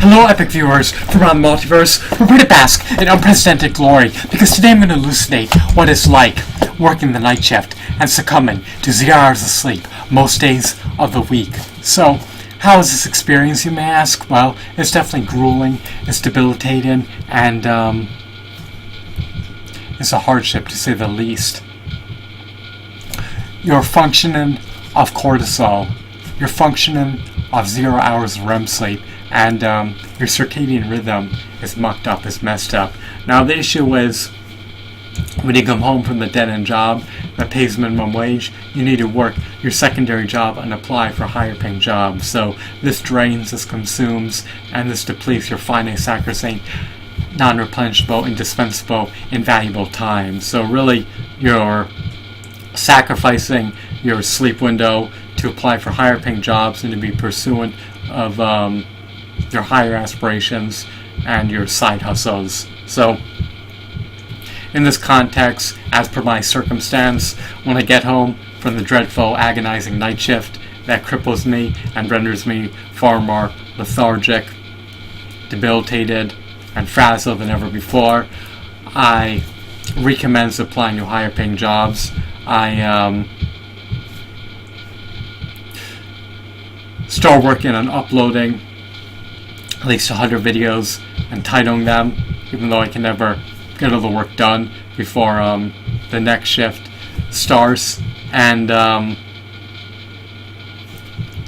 Hello, epic viewers from around the multiverse. We're going to bask in unprecedented glory because today I'm going to hallucinate what it's like working the night shift and succumbing to 0 hours of sleep most days of the week. So, how is this experience, you may ask? Well, it's definitely grueling, it's debilitating, and it's a hardship to say the least. You're functioning of cortisol. You're functioning of 0 hours of REM sleep, and your circadian rhythm is mucked up, is messed up. Now the issue is, when you come home from the dead-end job that pays minimum wage, you need to work your secondary job and apply for higher paying jobs. So this drains, this consumes, and this depletes your finite, sacrosanct, non-replenishable, indispensable, invaluable time. So really, you're sacrificing your sleep window to apply for higher paying jobs and to be pursuant of your higher aspirations and your side hustles. So in this context, as per my circumstance, when I get home from the dreadful, agonizing night shift that cripples me and renders me far more lethargic, debilitated, and frazzled than ever before, I recommence applying to higher paying jobs. I start working on uploading at least 100 videos and titling them, even though I can never get all the work done before the next shift starts. And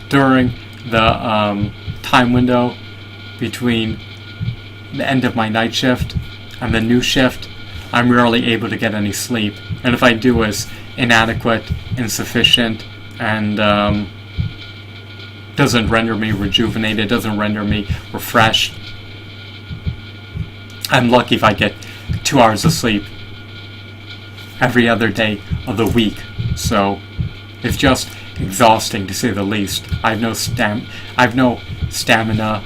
during the time window between the end of my night shift and the new shift, I'm rarely able to get any sleep, and if I do, it's inadequate, insufficient, and doesn't render me rejuvenated, doesn't render me refreshed. I'm lucky if I get 2 hours of sleep every other day of the week, so it's just exhausting to say the least. I have no stamina,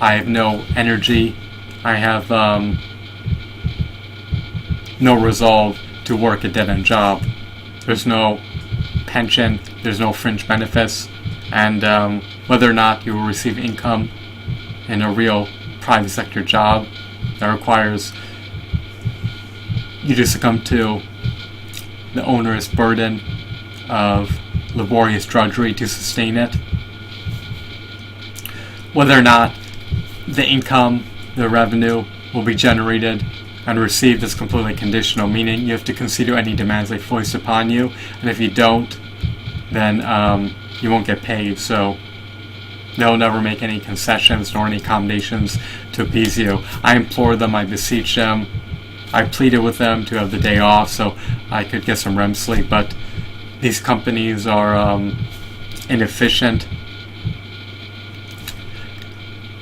I have no energy, I have no resolve to work a dead-end job. There's no pension, there's no fringe benefits, and whether or not you will receive income in a real private sector job that requires you to succumb to the onerous burden of laborious drudgery to sustain it. Whether or not the income, the revenue will be generated and received is completely conditional, meaning you have to consider any demands they foist upon you, and if you don't, then you won't get paid. So they'll never make any concessions nor any accommodations to appease you. I implore them, I beseech them, I pleaded with them to have the day off so I could get some REM sleep, but these companies are inefficient.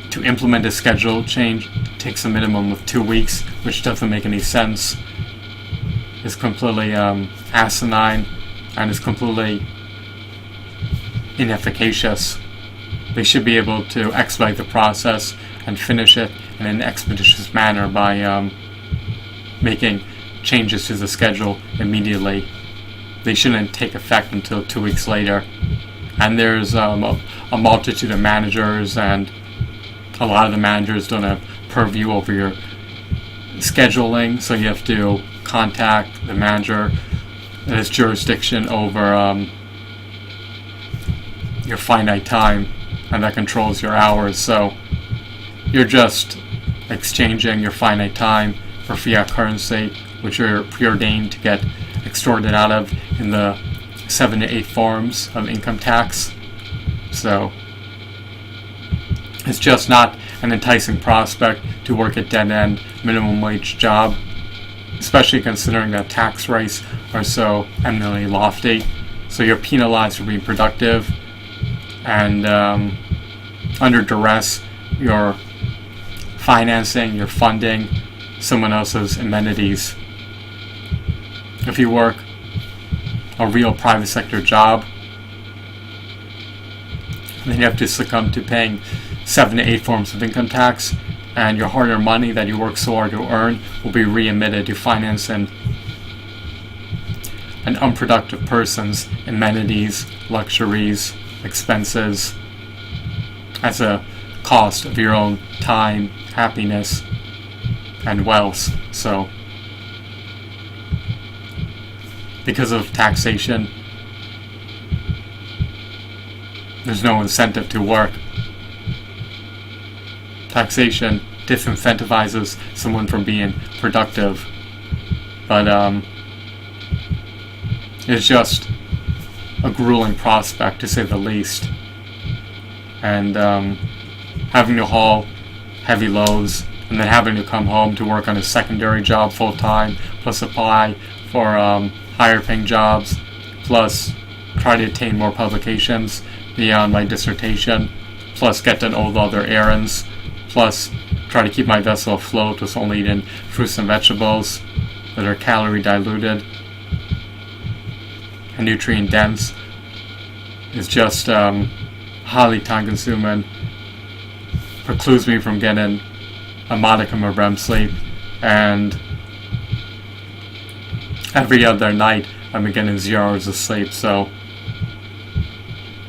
To implement a schedule change takes a minimum of 2 weeks, which doesn't make any sense. It's completely asinine, and it's completely inefficacious. They should be able to expedite the process and finish it in an expeditious manner by making changes to the schedule immediately. They shouldn't take effect until 2 weeks later. And there's a multitude of managers, and a lot of the managers don't have purview over your scheduling, so you have to contact the manager that has jurisdiction over your finite time, and that controls your hours. So you're just exchanging your finite time for fiat currency, which you're preordained to get extorted out of in the 7 to 8 forms of income tax. So it's just not an enticing prospect to work a dead-end minimum wage job, especially considering that tax rates are so eminently lofty. So you're penalized for being productive, and under duress, you're financing, you're funding someone else's amenities. If you work a real private sector job, then you have to succumb to paying 7 to 8 forms of income tax, and your hard-earned money that you work so hard to earn will be re-emitted to finance an unproductive person's amenities, luxuries, expenses. As a cost of your own time, happiness, and wealth. So, because of taxation, there's no incentive to work. Taxation disincentivizes someone from being productive, but it's just a grueling prospect, to say the least. And having to haul heavy loads, and then having to come home to work on a secondary job full time, plus apply for higher paying jobs, plus try to attain more publications beyond my dissertation, plus get done all the other errands, plus try to keep my vessel afloat with only eating fruits and vegetables that are calorie diluted and nutrient dense, is just highly time consuming, precludes me from getting a modicum of REM sleep, and every other night I'm getting 0 hours of sleep. So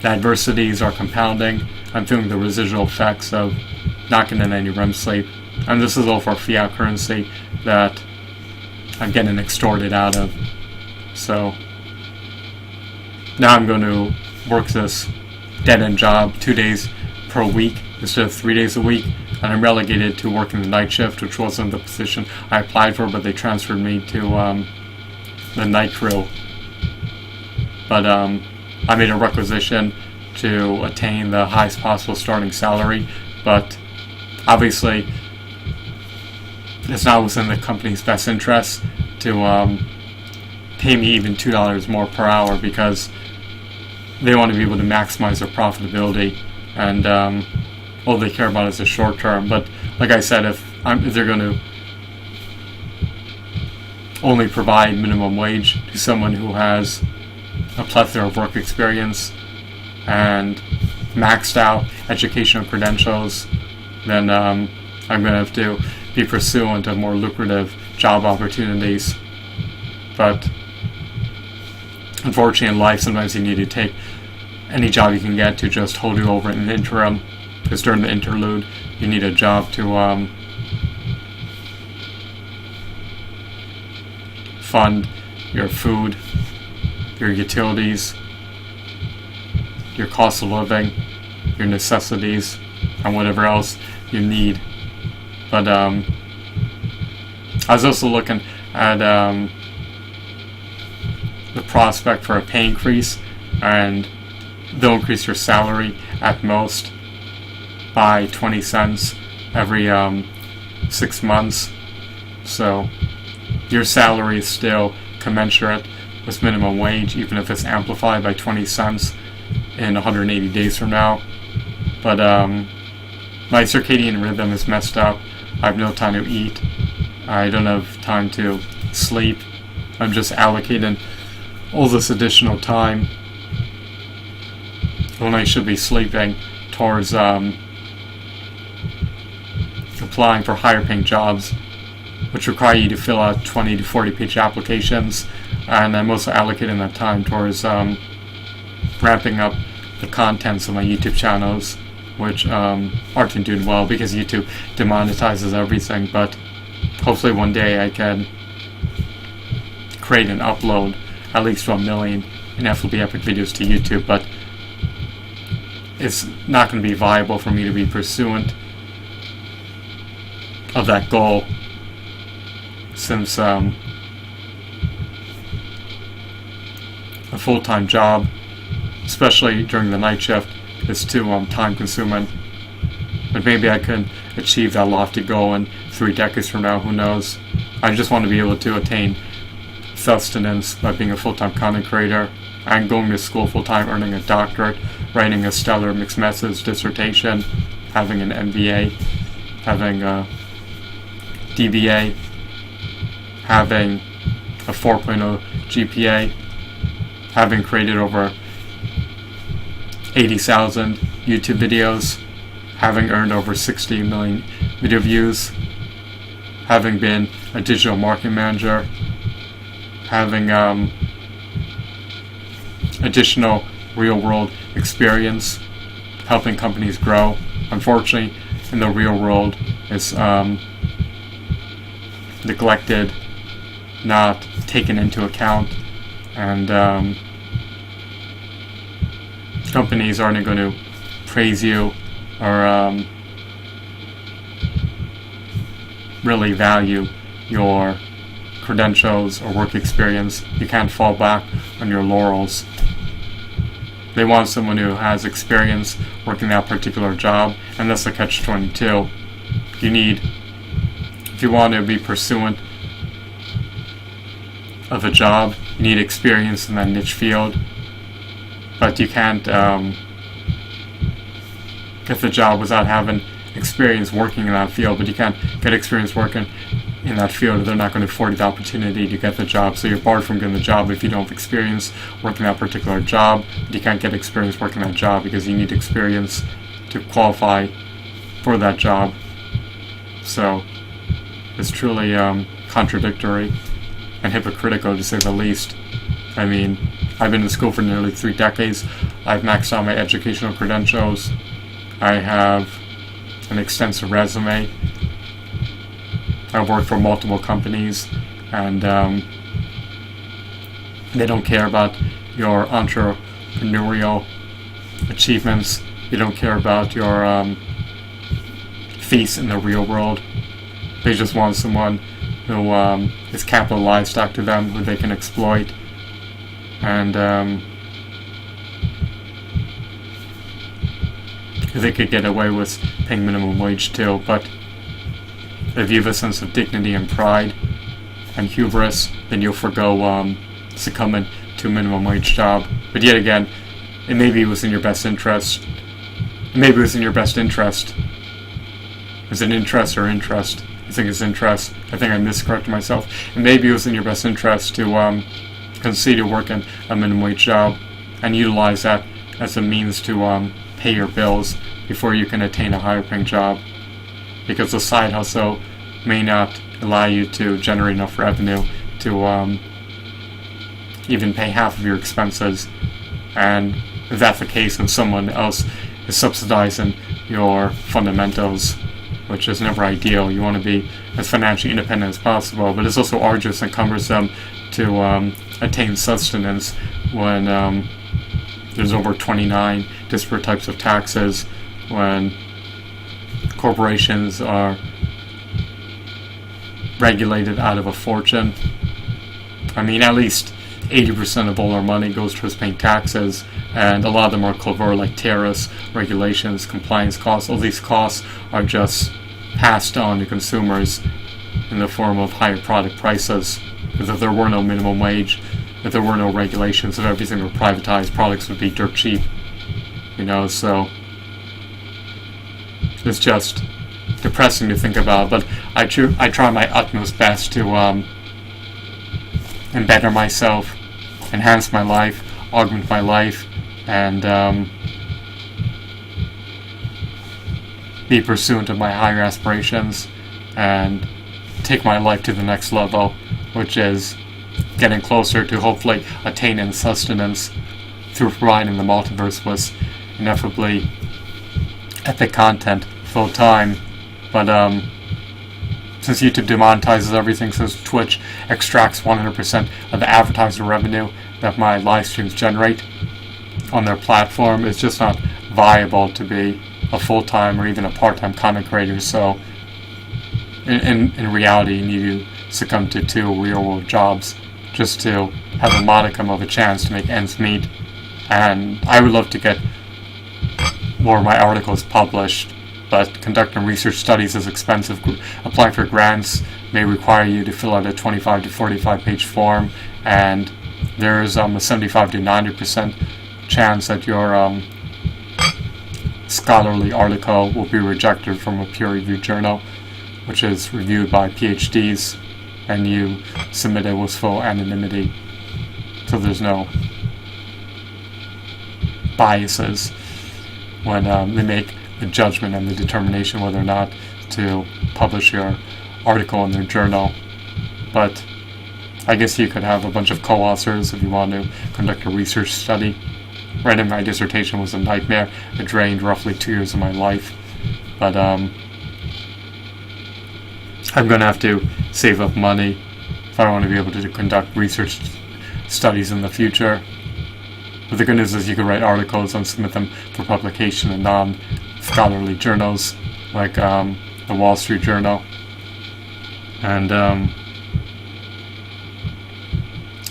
the adversities are compounding. I'm feeling the residual effects of not getting any REM sleep, and this is all for fiat currency that I'm getting extorted out of. So now I'm going to work this dead-end job 2 days per week instead of 3 days a week, and I'm relegated to working the night shift, which wasn't the position I applied for, but they transferred me to the night crew. But I made a requisition to attain the highest possible starting salary, but obviously it's not within the company's best interest to pay me even $2 more per hour, because they want to be able to maximize their profitability, and all they care about is the short term. But like I said, if they're going to only provide minimum wage to someone who has a plethora of work experience and maxed out educational credentials, then I'm going to have to be pursuant of more lucrative job opportunities. But unfortunately in life, sometimes you need to take any job you can get to just hold you over in the interim, because during the interlude you need a job to fund your food, your utilities, your cost of living, your necessities, and whatever else you need. But I was also looking at the prospect for a pay increase, and they'll increase your salary at most by 20 cents every 6 months. So your salary is still commensurate with minimum wage, even if it's amplified by 20 cents in 180 days from now. But my circadian rhythm is messed up. I have no time to eat. I don't have time to sleep. I'm just allocating all this additional time when I should be sleeping towards applying for higher paying jobs, which require you to fill out 20 to 40 page applications, and I'm also allocating that time towards ramping up the contents of my YouTube channels, which aren't doing well because YouTube demonetizes everything. But hopefully one day I can create and upload at least 1 million in FLB Epic videos to YouTube, but it's not going to be viable for me to be pursuant of that goal, since a full-time job, especially during the night shift, is too time consuming. But maybe I can achieve that lofty goal in 3 decades from now, who knows. I just want to be able to attain sustenance by being a full-time content creator and going to school full-time, earning a doctorate, writing a stellar mixed methods dissertation, having an MBA, having a DBA, having a 4.0 GPA, having created over 80,000 YouTube videos, having earned over 60 million video views, having been a digital marketing manager, having additional real-world experience helping companies grow, unfortunately, in the real world, is neglected, not taken into account, and companies aren't going to praise you or really value your credentials or work experience. You can't fall back on your laurels. They want someone who has experience working that particular job, and that's a catch-22. If you want to be pursuant of a job, you need experience in that niche field, but you can't get the job without having experience working in that field. But you can't get experience working in that field, they're not going to afford you the opportunity to get the job. So you're barred from getting the job if you don't have experience working that particular job. But you can't get experience working that job because you need experience to qualify for that job. So it's truly contradictory and hypocritical, to say the least. I mean, I've been in school for nearly 3 decades. I've maxed out my educational credentials. I have an extensive resume. I've worked for multiple companies, and they don't care about your entrepreneurial achievements. They don't care about your feats in the real world. They just want someone who is capital livestock to them, who they can exploit. And they could get away with paying minimum wage too, but if you have a sense of dignity and pride and hubris, then you'll forgo succumbing to a minimum wage job. But yet again, it maybe was in your best interest. Maybe it was in your best interest. Is it interest or interest? I think it's interest. I think I miscorrected myself. And maybe it was in your best interest to consider working a minimum wage job and utilize that as a means to pay your bills before you can attain a higher paying job. Because the side hustle may not allow you to generate enough revenue to even pay half of your expenses. And if that's the case, and someone else is subsidizing your fundamentals, which is never ideal. You want to be as financially independent as possible, but it's also arduous and cumbersome to attain sustenance when there's over 29 disparate types of taxes, when corporations are regulated out of a fortune. I mean, at least 80% of all our money goes towards paying taxes, and a lot of them are clever, like tariffs, regulations, compliance costs. All these costs are just passed on to consumers in the form of higher product prices. Because if there were no minimum wage, if there were no regulations, if everything were privatized, products would be dirt cheap. So it's just depressing to think about. But I try my utmost best to better myself, enhance my life, augment my life, and be pursuant of my higher aspirations and take my life to the next level, which is getting closer to hopefully attaining sustenance through providing the multiverse with ineffably epic content full time. But since YouTube demonetizes everything, since Twitch extracts 100% of the advertiser revenue that my live streams generate on their platform, it's just not viable to be a full-time or even a part-time content creator. So in reality, you need to succumb to 2 real-world jobs just to have a modicum of a chance to make ends meet. And I would love to get more of my articles published, but conducting research studies is expensive. Applying for grants may require you to fill out a 25 to 45 page form, and there's a 75 to 90% chance that your scholarly article will be rejected from a peer-reviewed journal, which is reviewed by PhDs, and you submit it with full anonymity, so there's no biases when they make the judgment and the determination whether or not to publish your article in their journal. But I guess you could have a bunch of co-authors if you want to conduct a research study. Writing my dissertation was a nightmare. It drained roughly 2 years of my life, But I'm going to have to save up money if I want to be able to conduct research studies in the future. But the good news is you can write articles and submit them for publication in non-scholarly journals like the Wall Street Journal. And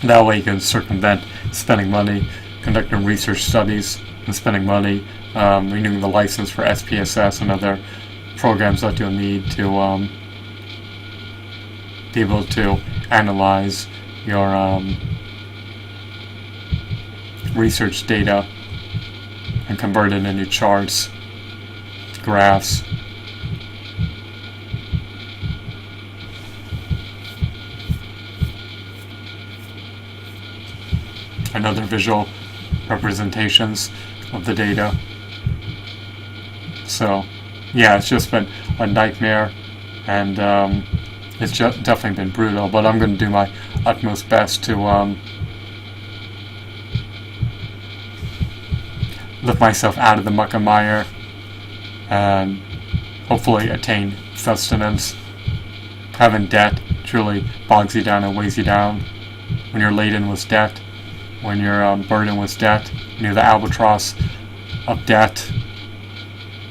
that way you can circumvent spending money conducting research studies and spending money renewing the license for SPSS and other programs that you'll need to be able to analyze your research data and convert it into charts, graphs, and other visual representations of the data. So, yeah, it's just been a nightmare, and it's definitely been brutal, but I'm going to do my utmost best to lift myself out of the muck and mire and hopefully attain sustenance. Having debt truly bogs you down and weighs you down. When you're laden with debt, when you're burdened with debt, when you're the albatross of debt,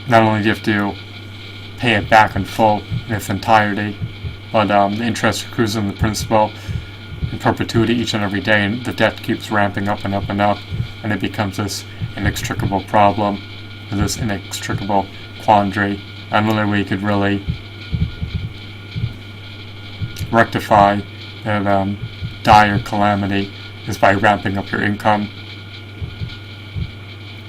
not only do you have to pay it back in full in its entirety, but the interest accrues on the principal in perpetuity each and every day, and the debt keeps ramping up and up and up, and it becomes this inextricable problem, this inextricable quandary. And the only way you could really rectify that dire calamity is by ramping up your income.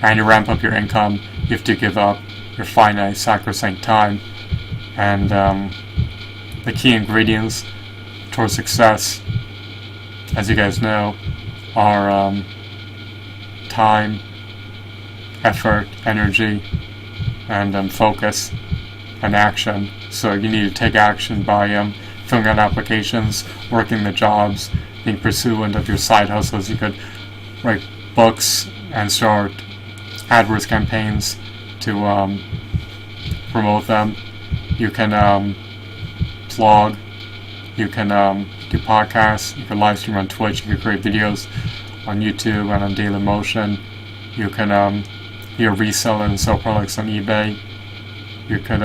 And to ramp up your income, you have to give up your finite, sacrosanct time. And the key ingredients towards success, as you guys know, are time, effort, energy, and focus and action. So you need to take action by filling out applications, working the jobs, being pursuant of your side hustles. You could write books and start AdWords campaigns to promote them. You can blog, you can do podcasts, you can live stream on Twitch, you can create videos on YouTube and on Dailymotion. You can be a reseller and sell products on eBay. You could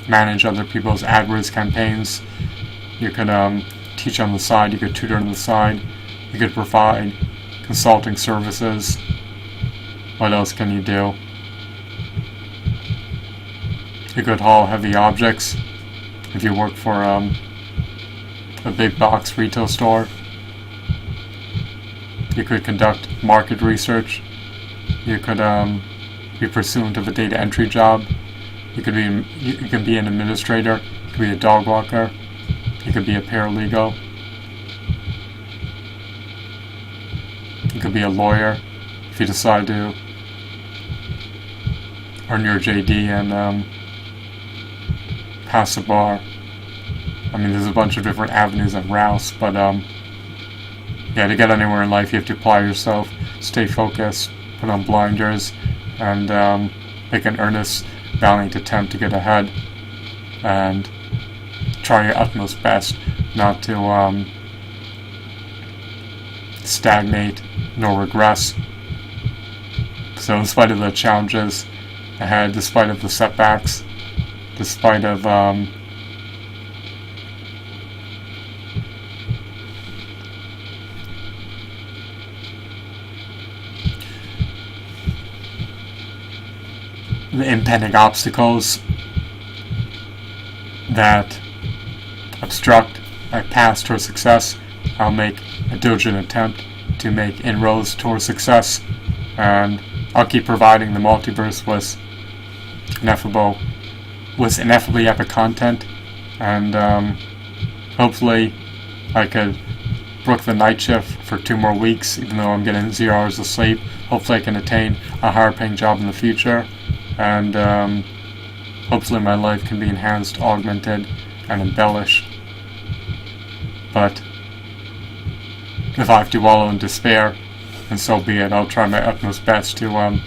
manage other people's AdWords campaigns. You could teach on the side, you could tutor on the side, you could provide consulting services. What else can you do? You could haul heavy objects if you work for a big box retail store. You could conduct market research. You could be pursuant of a data entry job. You can be an administrator. You could be a dog walker. You could be a paralegal. You could be a lawyer if you decide to earn your JD and pass the bar. I mean, there's a bunch of different avenues and routes, but yeah, to get anywhere in life, you have to apply yourself, stay focused, put on blinders, and make an earnest, valiant attempt to get ahead, and try your utmost best not to stagnate nor regress. So in spite of the challenges ahead, despite of the setbacks, despite of the impending obstacles that obstruct my path towards success, I'll make a diligent attempt to make inroads towards success, and I'll keep providing the multiverse with ineffably epic content, and hopefully I could brook the night shift for 2 more weeks, even though I'm getting 0 hours of sleep. Hopefully I can attain a higher paying job in the future, and hopefully my life can be enhanced, augmented, and embellished. But if I have to wallow in despair, then so be it. I'll try my utmost best to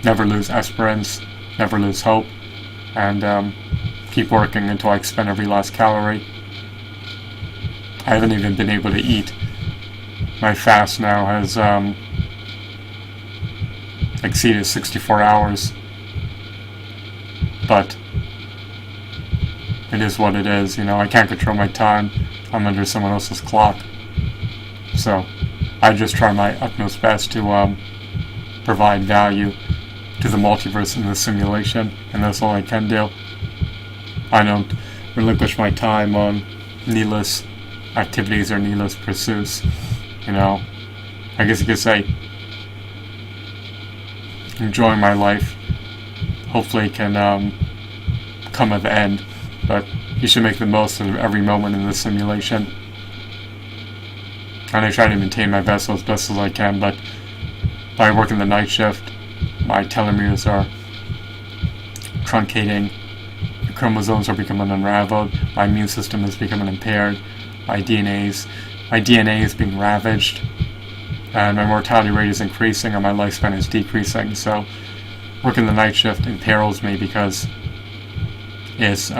never lose esperance, never lose hope, and keep working until I expend every last calorie. I haven't even been able to eat. My fast now has exceeded 64 hours. But it is what it is, I can't control my time. I'm under someone else's clock. So I just try my utmost best to provide value to the multiverse and the simulation, and that's all I can do. I don't relinquish my time on needless activities or needless pursuits. I guess you could say enjoying my life hopefully can come at the end, but you should make the most of every moment in the simulation. And I try to maintain my vessel as best as I can, but by working the night shift, my telomeres are truncating, the chromosomes are becoming unraveled, my immune system is becoming impaired, my DNA is being ravaged, and my mortality rate is increasing and my lifespan is decreasing. So working the night shift imperils me because it's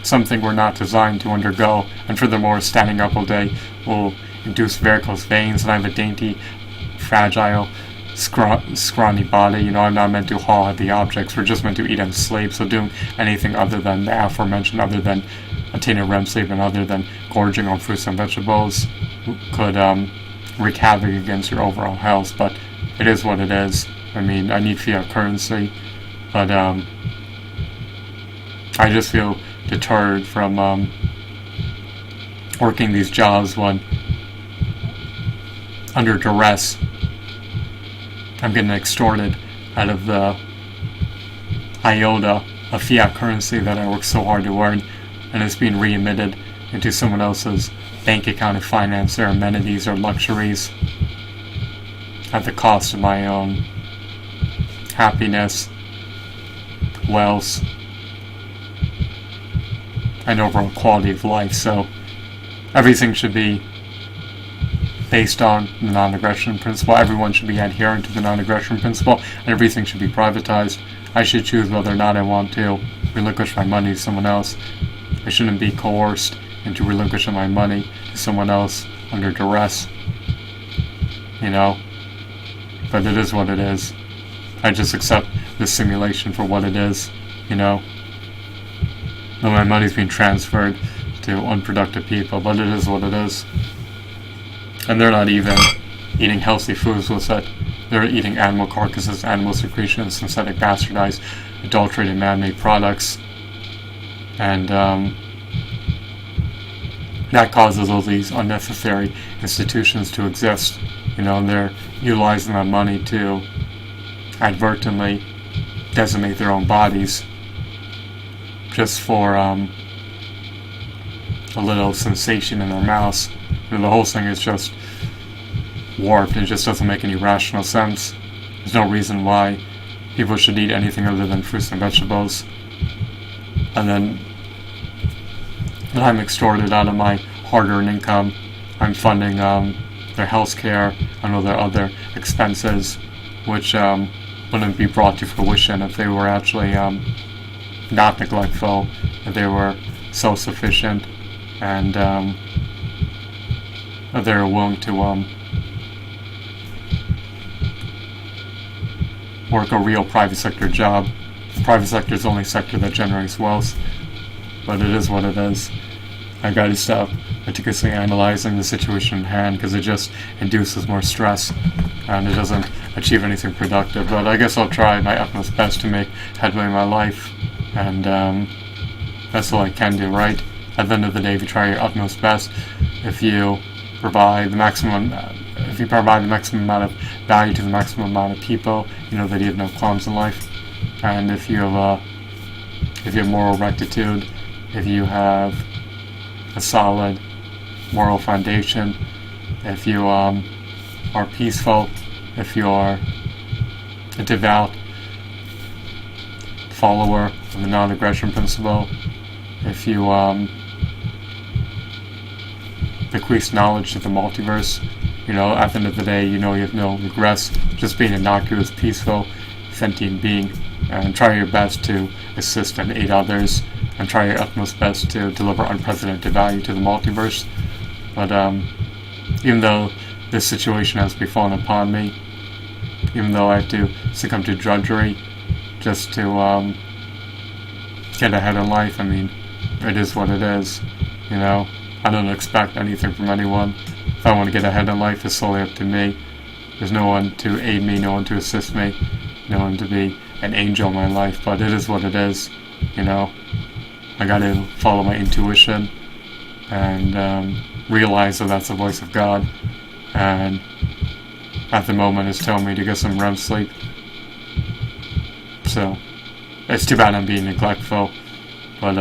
something we're not designed to undergo, and furthermore, standing up all day will induce varicose veins, and I have a dainty, fragile, scrawny body. I'm not meant to haul heavy objects. We're just meant to eat and sleep. So doing anything other than the aforementioned, other than attaining REM sleep and other than gorging on fruits and vegetables, could wreak havoc against your overall health. But it is what it is. I need fiat currency, but I just feel deterred from working these jobs when under duress I'm getting extorted out of the iota of fiat currency that I worked so hard to earn, and it's being re-emitted into someone else's bank account to finance their amenities or luxuries at the cost of my own happiness, wealth, and overall quality of life. So everything should be based on the non-aggression principle. Everyone should be adherent to the non-aggression principle, and everything should be privatized. I should choose whether or not I want to relinquish my money to someone else. I shouldn't be coerced into relinquishing my money to someone else under duress. But it is what it is. I just accept this simulation for what it is, Though my money's being transferred to unproductive people, but it is what it is. And they're not even eating healthy foods with it. They're eating animal carcasses, animal secretions, synthetic bastardized, adulterated man-made products. And that causes all these unnecessary institutions to exist. And they're utilizing that money to advertently decimate their own bodies just for a little sensation in their mouths. The whole thing is just warped. It just doesn't make any rational sense. There's no reason why people should eat anything other than fruits and vegetables. And then I'm extorted out of my hard-earned income. I'm funding their health care and all their other expenses, which wouldn't be brought to fruition if they were actually not neglectful, if they were self-sufficient, and they're willing to work a real private sector job. The private sector is the only sector that generates wealth, but it is what it is. I gotta stop meticulously analyzing the situation in hand because it just induces more stress and it doesn't achieve anything productive. But I guess I'll try my utmost best to make headway in my life, and that's all I can do, right? At the end of the day, if you try your utmost best, if you provide the maximum amount of value to the maximum amount of people, that you have no qualms in life. And if you have moral rectitude, if you have a solid moral foundation, if you are peaceful, if you are a devout follower of the non-aggression principle, if you bequeath knowledge to the multiverse, at the end of the day, you have no regrets, just being innocuous, peaceful, sentient being, and try your best to assist and aid others, and try your utmost best to deliver unprecedented value to the multiverse. But even though this situation has befallen upon me, even though I have to succumb to drudgery just to get ahead in life, I mean, it is what it is, you know. I don't expect anything from anyone. If I want to get ahead in life, it's solely up to me. There's no one to aid me, no one to assist me, no one to be an angel in my life, but it is what it is, you know. I gotta follow my intuition and realize that that's the voice of God, and at the moment it's telling me to get some REM sleep. So it's too bad I'm being neglectful, but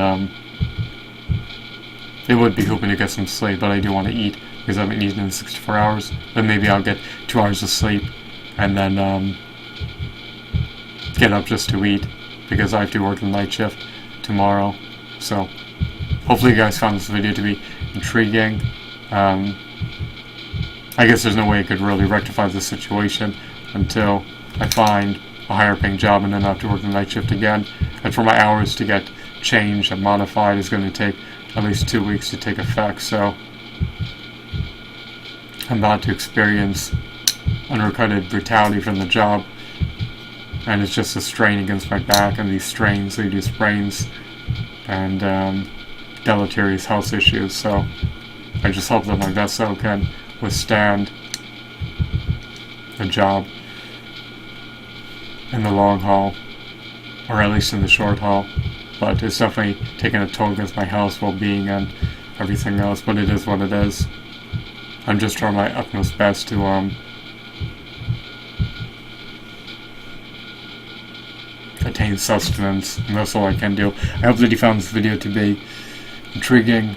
it would behoove me to get some sleep, but I do want to eat because I've been eating in 64 hours. Then maybe I'll get 2 hours of sleep and then get up just to eat because I have to work the night shift tomorrow. So hopefully you guys found this video to be intriguing. I guess there's no way I could really rectify this situation until I find a higher paying job and then I have to work the night shift again. And for my hours to get changed and modified is going to take at least 2 weeks to take effect. So I'm about to experience unrequited brutality from the job, and it's just a strain against my back, and these strains lead to sprains and deleterious health issues. So I just hope that my vessel can withstand the job in the long haul, or at least in the short haul. But it's definitely taking a toll against my health, well-being, and everything else, but it is what it is. I'm just trying my utmost best to attain sustenance, and that's all I can do. I hope that you found this video to be intriguing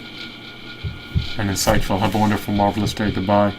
and insightful. Have a wonderful, marvelous day. Goodbye.